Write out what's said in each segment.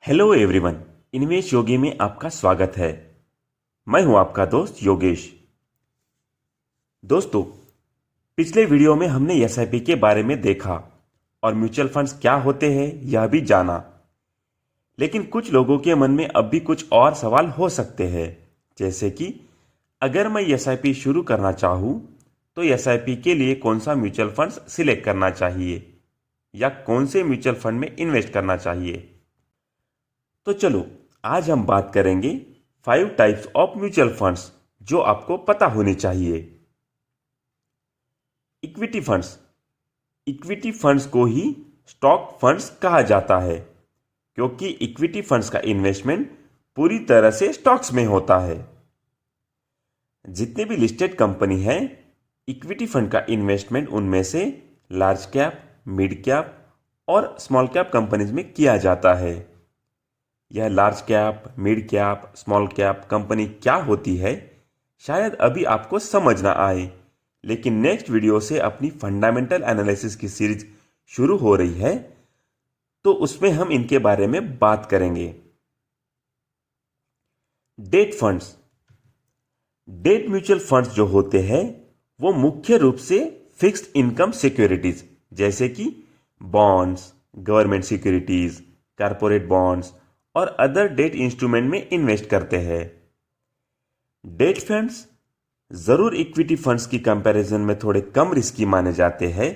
Hello everyone, invest योगी में आपका स्वागत है। मैं हूं आपका दोस्त योगेश। दोस्तों, पिछले वीडियो में हमने एसआईपी के बारे में देखा और म्यूचुअल फंड्स क्या होते हैं यह भी जाना। लेकिन कुछ लोगों के मन में अब भी कुछ और सवाल हो सकते हैं, जैसे कि अगर मैं एसआईपी शुरू करना चाहूं तो एसआईपी के लिए कौन सा म्यूचुअल फंड्स सिलेक्ट करना चाहिए या कौन से म्यूचुअल फंड में इन्वेस्ट करना चाहिए। तो चलो आज हम बात करेंगे 5 टाइप्स ऑफ म्यूचुअल फंड्स जो आपको पता होने चाहिए। Equity funds. इक्विटी फंड्स को ही स्टॉक फंड्स कहा जाता है क्योंकि इक्विटी फंड्स का इन्वेस्टमेंट पूरी तरह से स्टॉक्स में होता है। जितने भी लिस्टेड कंपनी है, इक्विटी फंड का इन्वेस्टमेंट उनमें से लार्ज कैप, मिड कैप और स्मॉल कैप कंपनीज में किया जाता है। यह large cap, mid cap, small cap company क्या होती है शायद अभी आपको समझ ना आए, लेकिन नेक्स्ट वीडियो से अपनी फंडामेंटल एनालिसिस की सीरीज शुरू हो रही है तो उसमें हम इनके बारे में बात करेंगे। Date funds. Debt mutual funds जो होते हैं वो मुख्य रूप से फिक्स्ड इनकम सिक्योरिटीज जैसे कि bonds, government securities, corporate bonds और अदर डेट इंस्ट्रूमेंट में इन्वेस्ट करते हैं। डेट फंड्स जरूर इक्विटी फंड्स की कंपैरिजन में थोड़े कम रिस्की माने जाते हैं,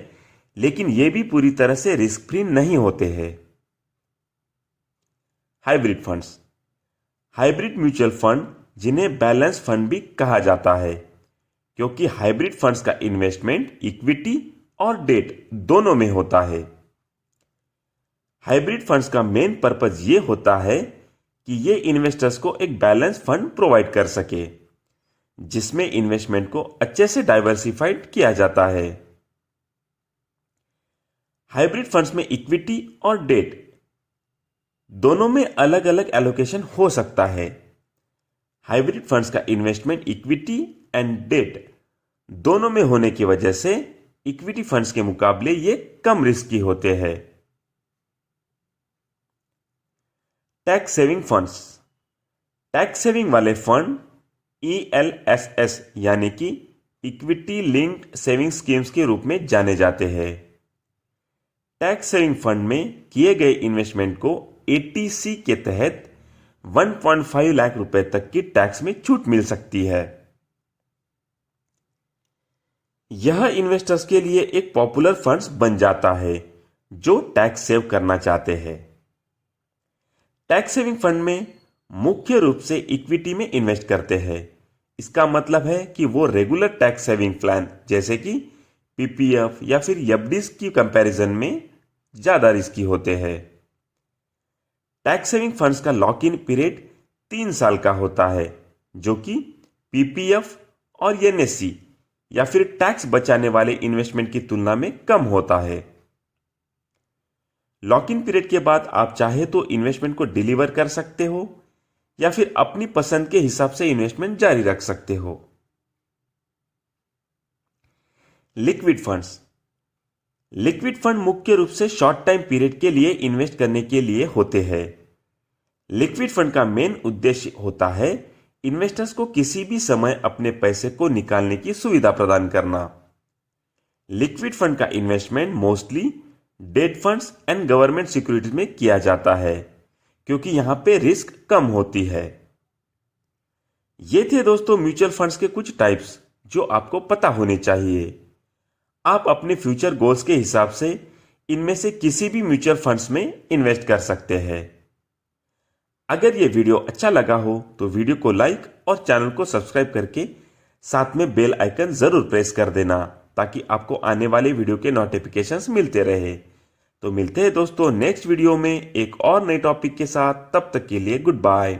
लेकिन ये भी पूरी तरह से रिस्क फ्री नहीं होते हैं। Hybrid funds. Hybrid mutual fund जिन्हें बैलेंस फंड भी कहा जाता है क्योंकि हाइब्रिड फंड्स का इन्वेस्टमेंट इक्विटी और डेट दोनों में होता है। हाइब्रिड फंड्स का मेन पर्पज ये होता है कि ये इन्वेस्टर्स को एक बैलेंस फंड प्रोवाइड कर सके जिसमें इन्वेस्टमेंट को अच्छे से डाइवर्सिफाइड किया जाता है। हाइब्रिड फंड्स में इक्विटी और डेट दोनों में अलग अलग एलोकेशन हो सकता है। हाइब्रिड फंड्स का इन्वेस्टमेंट इक्विटी एंड डेट दोनों में होने की वजह से इक्विटी फंड्स के मुकाबले ये कम रिस्की होते हैं। Tax saving funds. Tax saving वाले फंड ELSS यानी कि इक्विटी लिंक्ड सेविंग स्कीम्स के रूप में जाने जाते हैं। टैक्स सेविंग फंड में किए गए इन्वेस्टमेंट को ATC के तहत 1.5 लाख रुपए तक की टैक्स में छूट मिल सकती है। यह इन्वेस्टर्स के लिए एक पॉपुलर फंड्स बन जाता है जो टैक्स सेव करना चाहते हैं। टैक्स सेविंग फंड में मुख्य रूप से इक्विटी में इन्वेस्ट करते हैं। इसका मतलब है कि वो रेगुलर टैक्स सेविंग प्लान जैसे कि PPF या फिर FDs की कंपैरिजन में ज्यादा रिस्की होते हैं। टैक्स सेविंग फंड्स का लॉक इन पीरियड 3 साल का होता है जो कि PPF और NSE या फिर टैक्स बचाने वाले इन्वेस्टमेंट की तुलना में कम होता है। लॉक इन पीरियड के बाद आप चाहे तो इन्वेस्टमेंट को डिलीवर कर सकते हो या फिर अपनी पसंद के हिसाब से इन्वेस्टमेंट जारी रख सकते हो। Liquid funds. लिक्विड फंड मुख्य रूप से शॉर्ट टाइम पीरियड के लिए इन्वेस्ट करने के लिए होते हैं। लिक्विड फंड का मेन उद्देश्य होता है इन्वेस्टर्स को किसी भी समय अपने पैसे को निकालने की सुविधा प्रदान करना। लिक्विड फंड का investment mostly date funds and government securities में किया जाता है क्योंकि यहां पे रिस्क कम होती है। ये थे दोस्तों म्यूचुअल फंड्स के कुछ टाइप्स जो आपको पता होने चाहिए। आप अपने फ्यूचर गोल्स के हिसाब से इनमें से किसी भी म्यूचुअल फंड्स में इन्वेस्ट कर सकते हैं। अगर ये वीडियो अच्छा लगा हो तो वीडियो को लाइक और चैनल को सब्सक्राइब करके साथ में बेल आइकन जरूर प्रेस कर देना ताकि आपको आने वाले वीडियो के नोटिफिकेशंस मिलते रहे। तो मिलते हैं दोस्तों नेक्स्ट वीडियो में एक और नए टॉपिक के साथ। तब तक के लिए गुड बाय।